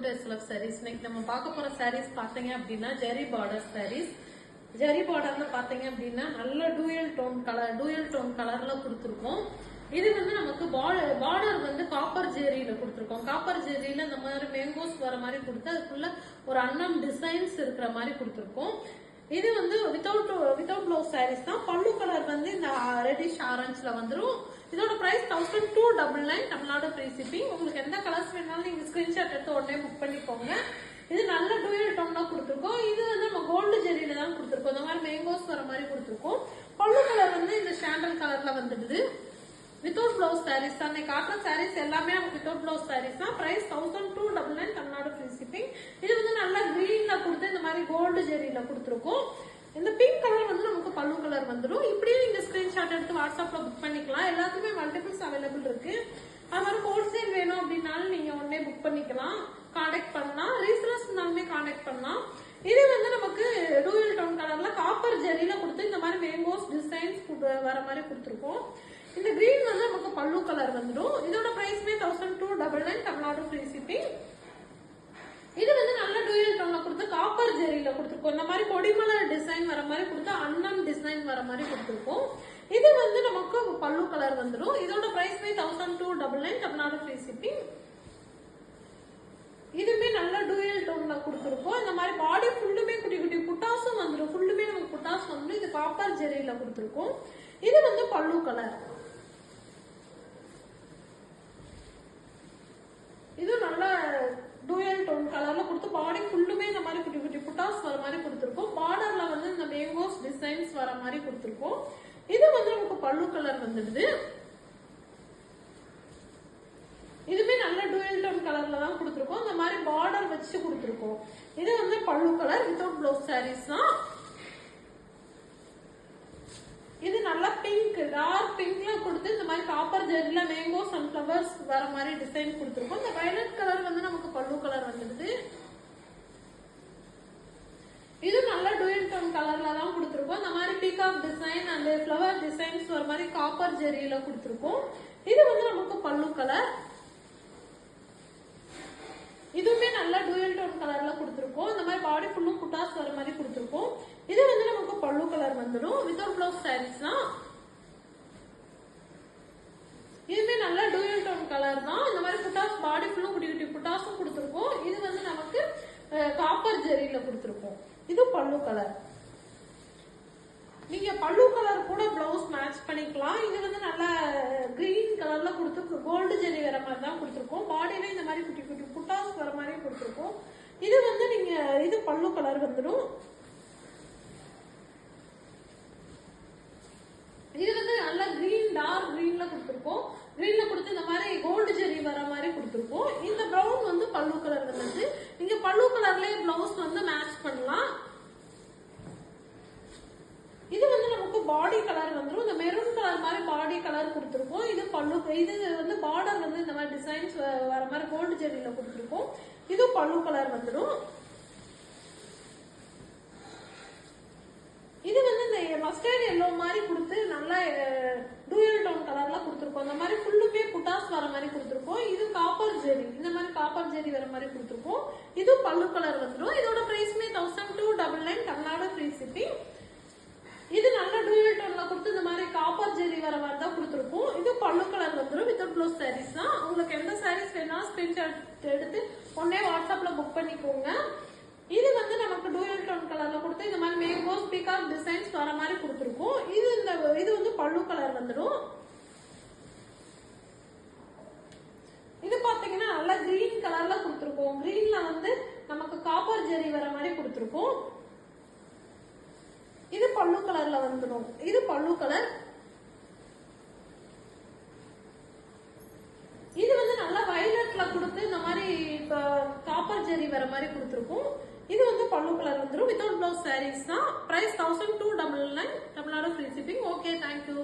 to SLF sarees. இன்னைக்கு நம்ம பார்க்க போற sarees பாத்தீங்க அப்படின்னா ஜெரி பார்டர் sarees. ஜெரி பார்டர்ல பாத்தீங்க அப்படின்னா நல்ல டூயல் டோன் கலர்ல கொடுத்துருக்கோம். இது வந்து நமக்கு பார்டர் வந்து காப்பர் ஜெரியில கொடுத்துருக்கோம். காப்பர் ஜெரியில இந்த மாதிரி மேங்கோஸ் வர மாதிரி கொடுத்து அதுக்குள்ள ஒரு அன்னம் டிசைன்ஸ் இருக்கிற மாதிரி கொடுத்துருக்கோம். இது வந்து வித்தவுட் ப்ளவுஸ் சாரீஸ் தான். பல்லு கலர் வந்து இந்த ரெட்டிஷ் ஆரஞ்சுல வந்துடும். இதோட பிரைஸ் 1299 தமிழ்நாடு ஃப்ரீ ஷிப்பிங். உங்களுக்கு எந்த கலர்ஸ் வேணாலும் நீங்க ஸ்கிரீன்ஷாட் எடுத்து உடனே புக் பண்ணிக்கோங்க. இது நல்ல டூயல் டோன் தான் கொடுத்துருக்கோம். இது வந்து நம்ம கோல்டு ஜெரியில தான் கொடுத்துருக்கோம். இந்த மாதிரி மேங்கோஸ் வர மாதிரி கொடுத்துருக்கோம். பல்லு கலர் வந்து இந்த சாண்டல் கலர்ல வந்துடுது. வித்தவுட் பிளவுஸ் சாரீஸ் தான். காட்டுற சாரீஸ் எல்லாமே நமக்கு வித்தவுட் பிளவுஸ் சாரீஸ் தான். Price 1299 Tamil Nadu free shipping. இது வந்து நல்லா கிரீன்ல கொடுத்து இந்த மாதிரி கோல்டு ஜெரியில கொடுத்துருக்கோம். இந்த பிங்க் கலர் வந்து நமக்கு பல்லு கலர் வந்துடும். இப்படியே நீங்க ஸ்கிரீன்ஷாட் எடுத்து வாட்ஸ்அப்ல புக் பண்ணிக்கலாம். எல்லாத்துக்குமே மல்டிபிள்ஸ் அவைலபிள் இருக்கு. அது மாதிரி ஹோல்சேல் வேணும் அப்படின்னாலும் நீங்க உடனே புக் பண்ணிக்கலாம். கான்டாக்ட் பண்ணலாம். ரீசேலர்ஸ்னாலுமே கான்டாக்ட் பண்ணலாம். இது வந்து நமக்கு டூயல் டோன் கலர்ல காப்பர் ஜெரியில கொடுத்து இந்த மாதிரி மேங்கோஸ் டிசைன்ஸ் வர மாதிரி கொடுத்துருக்கோம். இந்த கிரீன் வந்து நமக்கு பல்லு கலர் வந்துடும். இதோட பிரைஸ்மே 1299 தமிழ்நாடு ஃப்ரீ ஷிப்பிங். இது வந்து நல்ல டூயல் டோன்ல கொடுத்து காப்பர் ஜெரியில கொடுத்துருக்கோம். இந்த மாதிரி கொடிமலர் டிசைன் வர மாதிரி கொடுத்து அன்னம் டிசைன் வர மாதிரி கொடுத்துருக்கோம். இது வந்து நமக்கு பல்லு கலர் வந்துடும். இதோட பிரைஸ்மே 1299 தமிழ்நாடு ஃப்ரீ ஷிப்பிங். இதுமே நல்ல டூயல் டோன்ல கொடுத்துருக்கோம். இந்த மாதிரி பாடி ஃபுல்லுமே குட்டி குட்டி புட்டாஸும் வந்துடும். ஃபுல்லுமே நமக்கு புட்டாஸ் வந்துடும். இது காப்பர் ஜெரியில கொடுத்துருக்கோம். இது வந்து பல்லு கலர். இது நல்ல டூயல் டோன் கலர்ல கொடுத்து பாடி ஃபுல்லுமே இந்த மாதிரி குட்டி குட்டி புட்டாஸ் வர மாதிரி கொடுத்துருக்கோம். பார்டர்ல வந்து இந்த மேங்கோஸ் டிசைன்ஸ் வர மாதிரி கொடுத்துருக்கோம். இது வந்து நமக்கு பல்லு கலர் வந்துடுது. இதுமே நல்ல டூயல் டோன் கலர்ல தான் கொடுத்துருக்கோம். இந்த மாதிரி பார்டர் வச்சு கொடுத்துருக்கோம். இது வந்து பல்லு கலர் வித்தவுட் பிளவுஸ் சாரீஸ் தான். இது நல்லா பிங்க் டார்க் பிங்க்ல கொடுத்து இந்த மாதிரி காப்பர் ஜெரியில மேங்கோஸ் அண்ட் ஃபிளவர்ஸ் வர மாதிரி டிசைன் கொடுத்துருக்கோம். இந்த வயலட் கலர் வந்து நமக்கு பல்லு கலர் வந்துடுது. இது நல்ல டூயல் டோன் கலர்ல தான் கொடுத்துருக்கோம். இந்த மாதிரி peacock design and flower designs வர மாதிரி காப்பர் ஜெரியில கொடுத்துருக்கோம். இது வந்து நமக்கு பல்லு கலர். இதுவுமே நல்ல டூயல் டோன் கலர்ல கொடுத்துருக்கோம். இந்த மாதிரி பாடி ஃபுல்லும் புட்டாஸ் வர மாதிரி கொடுத்துருக்கோம். இது வந்து நமக்கு பல்லு கலர் வந்துடும். வித்தவுட் பிளவுஸ் சாரீஸ் தான். இதுமே நல்ல டூயல் டோன் கலர் தான். இந்த மாதிரி புட்டாஸ் பாடி ஃபுல்லும் குட்டி குட்டி புட்டாஸும் கொடுத்துருக்கோம். இது வந்து நமக்கு காப்பர் ஜெரியில கொடுத்துருக்கோம். இது பல்லு கலர். நீங்க பல்லு கலர் கூட பிளவுஸ் மேட்ச் பண்ணிக்கலாம். இது வந்து நல்ல கிரீன் கலர்ல கொடுத்து கோல்டு ஜெரி வர மாதிரி தான் கொடுத்துருக்கோம். பாடியில இந்த மாதிரி குட்டி குட்டி புட்டாஸ் வர மாதிரி கொடுத்துருக்கோம். இது வந்து நீங்க இது பல்லு கலர் வந்துடும். இது வந்து நல்ல கிரீன் டார்க் கிரீன்ல கொடுத்துருக்கோம். கிரீன்ல கொடுத்து இந்த மாதிரி கோல்டு ஜெரி வர மாதிரி கொடுத்துருக்கோம். இந்த ப்ரௌன் வந்து பல்லு கலர் வந்து நீங்க பல்லு கலர்லயே பிளவுஸ் வந்து மேட்ச் பண்ணலாம். இது வந்து நமக்கு பாடி கலர் வந்துடும். இந்த மெரூன் கலர் மாதிரி பாடி கலர் கொடுத்துருக்கோம். இது பல்லு. இது வந்து பார்டர் வந்து இந்த மாதிரி டிசைன்ஸ் வர மாதிரி கோல்டு ஜெரியில கொடுத்துருக்கோம். இது பல்லு கலர் வந்துடும். இது வந்து இந்த மஸ்டர்ட் எல்லோ மாதிரி கொடுத்து நல்லா டூயல் டோன் கலர்ல கொடுத்துருக்கோம். இந்த மாதிரி ஃபுல்லுமே புட்டாஸ் வர மாதிரி கொடுத்துருக்கோம். இது காப்பர் ஜெரி இந்த மாதிரி காப்பர் ஜெரி வர மாதிரி கொடுத்துருக்கோம். இது பல்லு கலர் வந்துடும். இதோட பிரைஸ்மே 1299 தமிழ்நாடு ஃப்ரீ ஷிப்பிங். இது நல்ல டூயல் டோன்ல கொடுத்து இந்த மாதிரி காப்பர் ஜெரி வர மாதிரி தான் கொடுத்துருக்கோம். இது பல்லு கலர் வந்துடும். வித்தவுட் பிளவுஸ் சாரீஸ் தான். உங்களுக்கு எந்த சாரீஸ் வேணாலும் ஸ்கிரீன்ஷாட் எடுத்து உடனே வாட்ஸ்அப்ல புக் பண்ணிக்கோங்க. இது வந்து நமக்கு டூயல் டோன் கலர்ல கொடுத்து இந்த மாதிரி மேங்கோஸ் பீகாக் டிசைன்ஸ் வர மாதிரி கொடுத்துருக்கோம். இது வந்து பல்லு கலர் வந்துடும். இது பாத்தீங்கன்னா நல்லா கிரீன் கலர்ல கொடுத்துருக்கோம். கிரீன்ல வந்து நமக்கு காப்பர் ஜெரி வர மாதிரி கொடுத்துருக்கோம். இது பல்லு கலர்ல வந்துடும். இது பல்லு கலர். இது வந்து நல்லா வயலட்ல கொடுத்து இந்த மாதிரி காப்பர் ஜெரி வர மாதிரி கொடுத்துருக்கோம். இது வந்து பல்லு கலர் வந்துடும். வித்தவுட் பிளவுஸ் சாரீஸ் தான். Price 1299 Tamil Nadu free shipping. Okay, thank you.